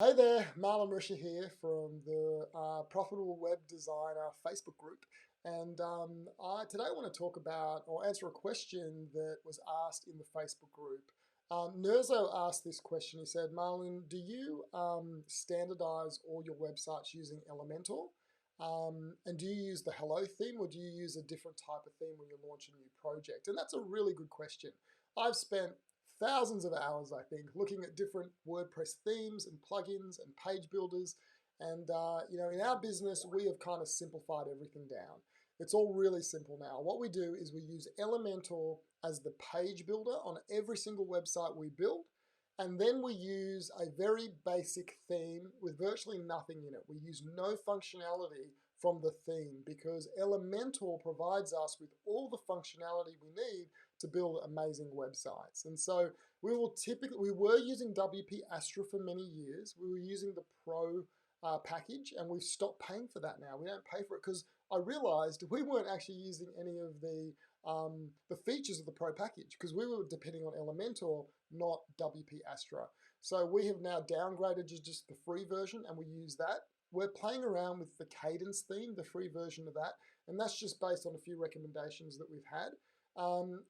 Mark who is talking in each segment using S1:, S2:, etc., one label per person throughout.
S1: Hey there, Marlon Risher here from the Profitable Web Designer Facebook group. And today I want to talk about or answer a question that was asked in the Facebook group. Nerzo asked this question. He said, Marlon, do you standardize all your websites using Elementor? And do you use the Hello theme or do you use a different type of theme when you launch a new project? And that's a really good question. I've spent thousands of hours, I think, looking at different WordPress themes and plugins and page builders. And in our business, we have kind of simplified everything down. It's all really simple now. What we do is we use Elementor as the page builder on every single website we build. And then we use a very basic theme with virtually nothing in it. We use no functionality from the theme because Elementor provides us with all the functionality we need to build amazing websites. And so we were using WP Astra for many years. We were using the Pro package, and we've stopped paying for that now. We don't pay for it because I realized we weren't actually using any of the features of the Pro package because we were depending on Elementor, not WP Astra. So we have now downgraded to just the free version, and we use that. We're playing around with the Cadence theme, the free version of that, and that's just based on a few recommendations that we've had.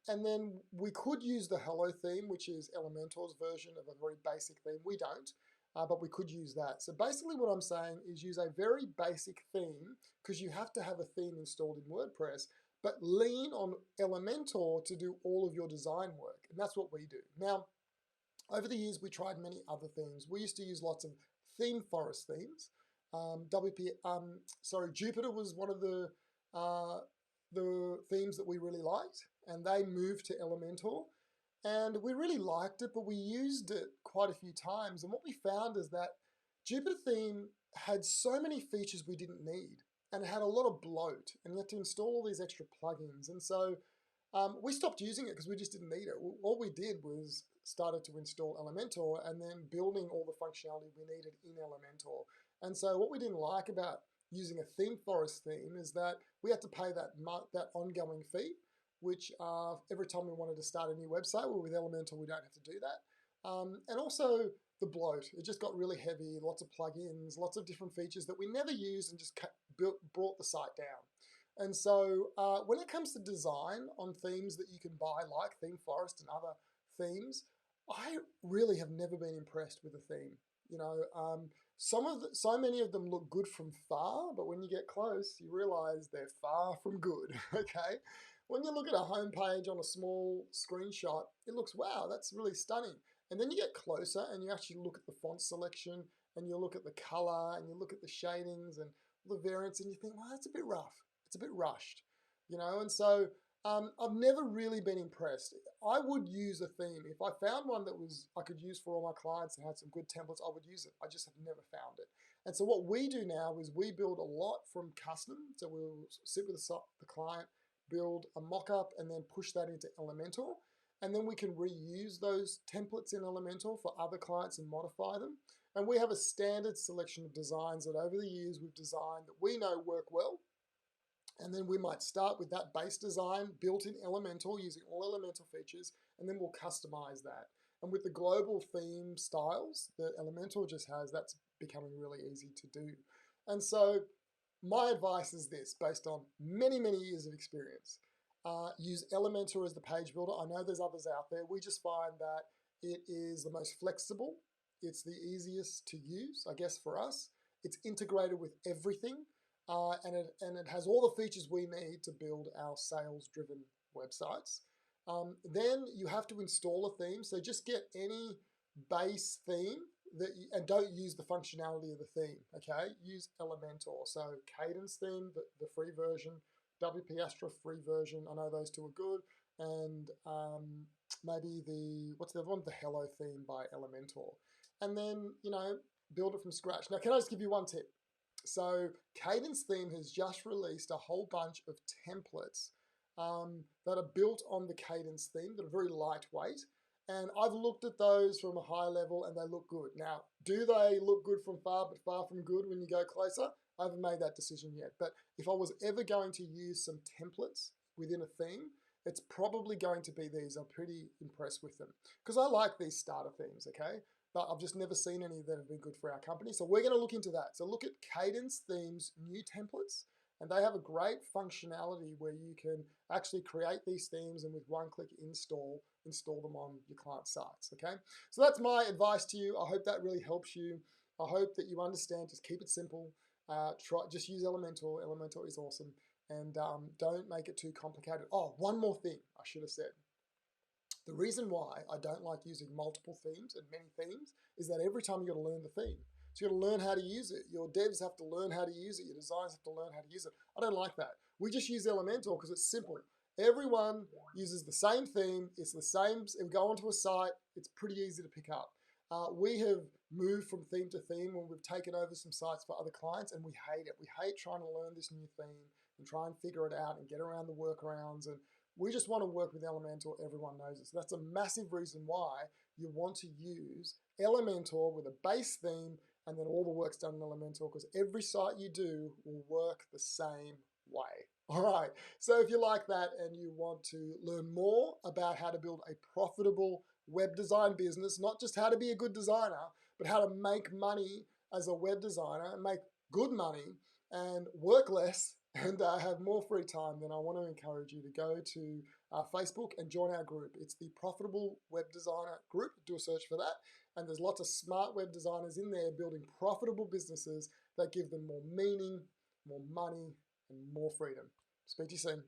S1: And then we could use the Hello theme, which is Elementor's version of a very basic theme. We don't, but we could use that. So basically what I'm saying is use a very basic theme because you have to have a theme installed in WordPress, but lean on Elementor to do all of your design work. And that's what we do. Now, over the years, we tried many other themes. We used to use lots of theme forest themes. Jupyter was one of the themes that we really liked, and they moved to Elementor. And we really liked it, but we used it quite a few times. And what we found is that Jupyter theme had so many features we didn't need, and it had a lot of bloat, and you had to install all these extra plugins. And so we stopped using it because we just didn't need it. All we did was started to install Elementor and then building all the functionality we needed in Elementor. And so what we didn't like about using a theme forest theme is that we had to pay that ongoing fee, which every time we wanted to start a new website, well, with Elementor, we don't have to do that. And also the bloat. It just got really heavy, lots of plugins, lots of different features that we never used and just brought the site down. And so when it comes to design on themes that you can buy, like Theme Forest and other themes, I really have never been impressed with a theme. So many of them look good from far, but when you get close, you realize they're far from good, okay? When you look at a homepage on a small screenshot, it looks, wow, that's really stunning. And then you get closer and you actually look at the font selection and you look at the color and you look at the shadings and the variants and you think, well, that's a bit rough. It's a bit rushed, and so I've never really been impressed. I would use a theme. If I found one that I could use for all my clients and had some good templates, I would use it. I just have never found it. And so what we do now is we build a lot from custom. So we'll sit with the client, build a mock-up, and then push that into Elementor. And then we can reuse those templates in Elementor for other clients and modify them. And we have a standard selection of designs that over the years we've designed that we know work well. And then we might start with that base design built in Elementor using all Elementor features, and then we'll customize that. And with the global theme styles that Elementor just has, that's becoming really easy to do. And so my advice is this, based on many, many years of experience. Use Elementor as the page builder. I know there's others out there. We just find that it is the most flexible. It's the easiest to use, I guess, for us. It's integrated with everything. And it has all the features we need to build our sales-driven websites. Then you have to install a theme. So just get any base theme and don't use the functionality of the theme, okay? Use Elementor. So Cadence theme, the free version, WP Astra free version. I know those two are good. And maybe what's the other one? The Hello theme by Elementor. And then, build it from scratch. Now, can I just give you one tip? So Cadence Theme has just released a whole bunch of templates that are built on the Cadence theme that are very lightweight. And I've looked at those from a high level and they look good. Now, do they look good from far but far from good when you go closer? I haven't made that decision yet. But if I was ever going to use some templates within a theme, it's probably going to be these. I'm pretty impressed with them because I like these starter themes, okay? but I've just never seen any that have been good for our company. So we're going to look into that. So look at Cadence Themes new templates, and they have a great functionality where you can actually create these themes and with one-click install them on your client sites, okay? So that's my advice to you. I hope that really helps you. I hope that you understand, just keep it simple. Just use Elementor. Elementor is awesome. And don't make it too complicated. Oh, one more thing I should have said. The reason why I don't like using multiple themes and many themes is that every time you got to learn the theme. So you got to learn how to use it. Your devs have to learn how to use it. Your designers have to learn how to use it. I don't like that. We just use Elementor because it's simple. Everyone uses the same theme. It's the same. If we go onto a site, it's pretty easy to pick up. We have moved from theme to theme when we've taken over some sites for other clients, and we hate it. We hate trying to learn this new theme and try and figure it out and get around the workarounds. And we just want to work with Elementor. Everyone knows it. So that's a massive reason why you want to use Elementor with a base theme, and then all the work's done in Elementor, because every site you do will work the same way. All right, so if you like that and you want to learn more about how to build a profitable web design business, not just how to be a good designer, but how to make money as a web designer and make good money and work less and have more free time, then I want to encourage you to go to Facebook and join our group. It's the Profitable Web Designer group. Do a search for that. And there's lots of smart web designers in there building profitable businesses that give them more meaning, more money, and more freedom. Speak to you soon.